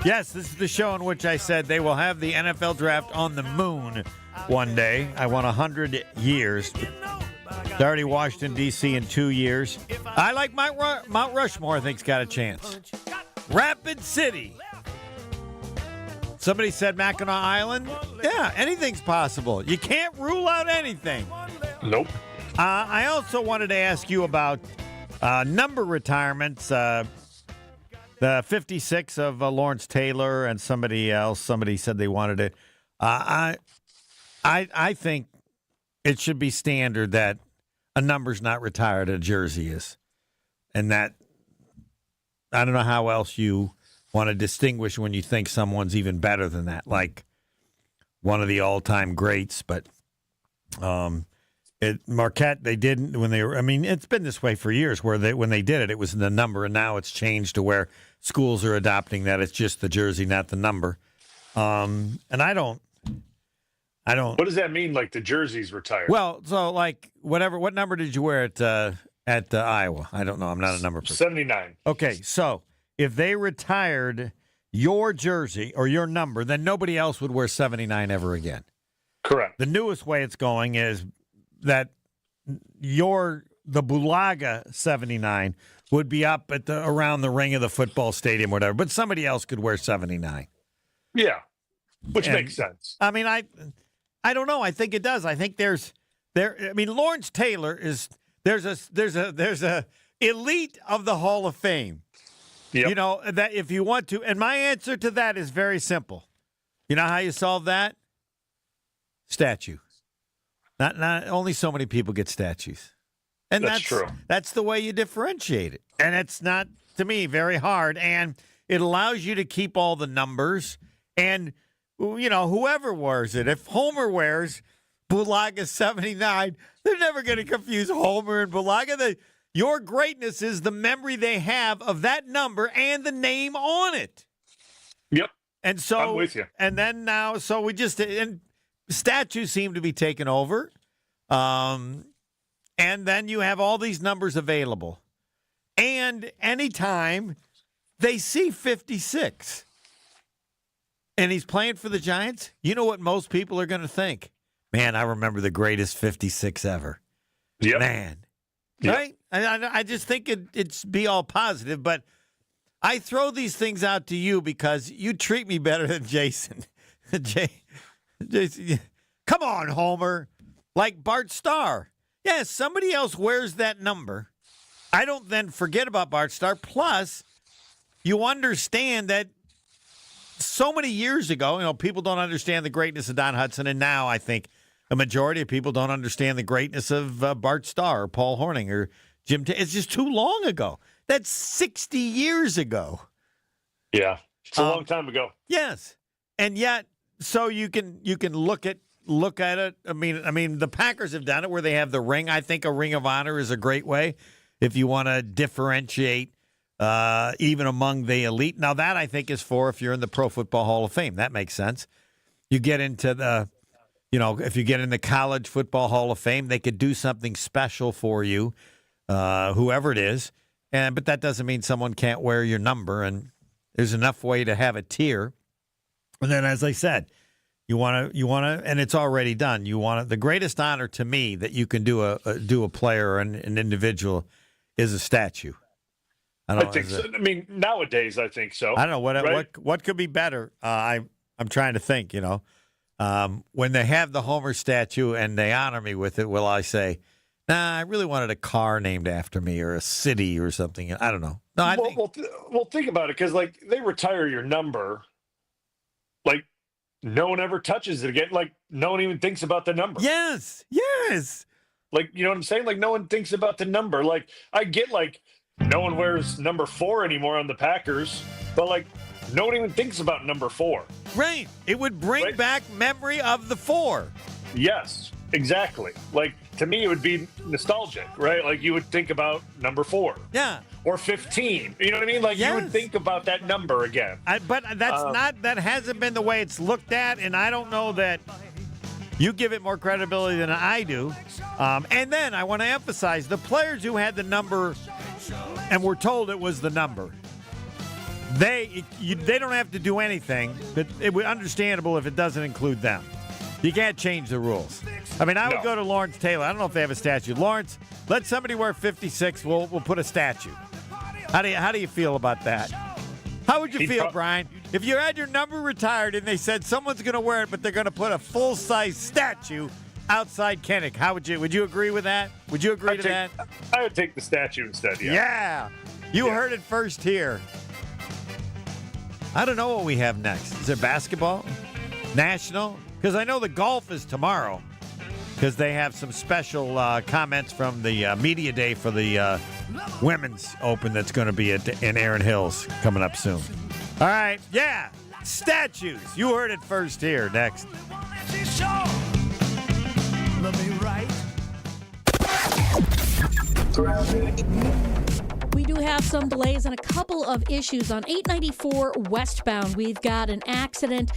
Yes, this is the show in which I said they will have the NFL draft on the moon one day. I want 100 years. It's already Washington, D.C. in 2 years. I like Mount Rushmore, I think's got a chance. Rapid City. Somebody said Mackinac Island. Yeah, anything's possible. You can't rule out anything. Nope. I also wanted to ask you about number retirements. The 56 of Lawrence Taylor and somebody else. Somebody said they wanted it. I think it should be standard that a number's not retired, a jersey is. And that, I don't know how else you want to distinguish when you think someone's even better than that, like one of the all-time greats. But Marquette, they didn't when they were. I mean, it's been this way for years. Where when they did it, it was the number, and now it's changed to where schools are adopting that it's just the jersey, not the number. And I don't. What does that mean? Like the jersey's retired? Well, so like whatever. What number did you wear at Iowa? I don't know. I'm not a number person. 79. Okay, so if they retired your jersey or your number, then nobody else would wear 79 ever again. Correct. The newest way it's going is that the Bulaga 79 would be up at around the ring of the football stadium, whatever. But somebody else could wear 79. Yeah, which makes sense. I mean, I don't know. I think it does. I think I mean, Lawrence Taylor is there's a elite of the Hall of Fame. Yep. You know that if you want to, and my answer to that is very simple. You know how you solve that? Statue. Not only so many people get statues. And That's true. That's the way you differentiate it. And it's not, to me, very hard. And it allows you to keep all the numbers. And, whoever wears it, if Homer wears Bulaga 79, they're never going to confuse Homer and Bulaga. Your greatness is the memory they have of that number and the name on it. Yep. And so, I'm with you. And then now, so we just, and statues seem to be taken over. And then you have all these numbers available. And anytime they see 56 and he's playing for the Giants, you know what most people are going to think? Man, I remember the greatest 56 ever. Yep. Man. Yep. Right? I just think it's be all positive, but I throw these things out to you because you treat me better than Jason. Jason, come on, Homer. Like Bart Starr. Yeah, somebody else wears that number. I don't then forget about Bart Starr. Plus, you understand that so many years ago, people don't understand the greatness of Don Hudson, and now I think a majority of people don't understand the greatness of Bart Starr or Paul Hornung or Jim. It's just too long ago. That's 60 years ago. Yeah, it's a long time ago. Yes, and yet, so you can look at it. I mean, the Packers have done it where they have the ring. I think a Ring of Honor is a great way if you want to differentiate even among the elite. Now that I think is for if you're in the Pro Football Hall of Fame. That makes sense. You get into the. If you get in the College Football Hall of Fame, they could do something special for you, whoever it is. But that doesn't mean someone can't wear your number. And there's enough way to have a tier. And then, as I said, you want to, and it's already done. You want the greatest honor to me that you can do a player or an individual is a statue. I think so. I mean, nowadays, I think so. I don't know right? what could be better. I'm trying to think. When they have the Homer statue and they honor me with it, will I say, nah, I really wanted a car named after me or a city or something? I don't know. No, think about it, because they retire your number, no one ever touches it again. No one even thinks about the number. Yes. You know what I'm saying? No one thinks about the number. I get no one wears number 4 anymore on the Packers, but no one even thinks about number 4. Right. It would bring back memory of the 4. Yes, exactly. To me, it would be nostalgic, right? You would think about number 4. Yeah. Or 15. You know what I mean? You would think about that number again. But that hasn't been the way it's looked at, and I don't know that you give it more credibility than I do. And then I want to emphasize the players who had the number and were told it was the number. They don't have to do anything, but it would be understandable if it doesn't include them. You can't change the rules. I mean, I would go to Lawrence Taylor. I don't know if they have a statue. Lawrence, let somebody wear 56. We'll put a statue. How do you feel about that? How would you feel, Brian, if you had your number retired and they said someone's going to wear it, but they're going to put a full-size statue outside Kinnick? How would you agree with that? Would you agree to that? I would take the statue instead. Yeah. You heard it first here. I don't know what we have next. Is there basketball? National? Because I know the golf is tomorrow. Because they have some special comments from the media day for the Women's Open that's going to be in Erin Hills coming up soon. All right. Yeah. Statues. You heard it first here. Next. We do have some delays and a couple of issues on 894 westbound. We've got an accident